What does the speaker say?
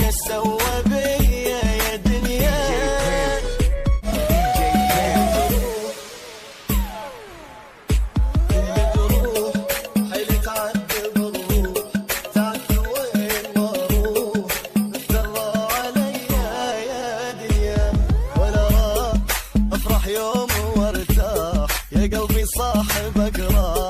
ايش سوى بيا يا دنيا. حيلك عذب الروح تعال وين ما اروح ترى عليا يا دنيا. ولا راح افرح يوم وارتاح يا قلبي صاحبك راح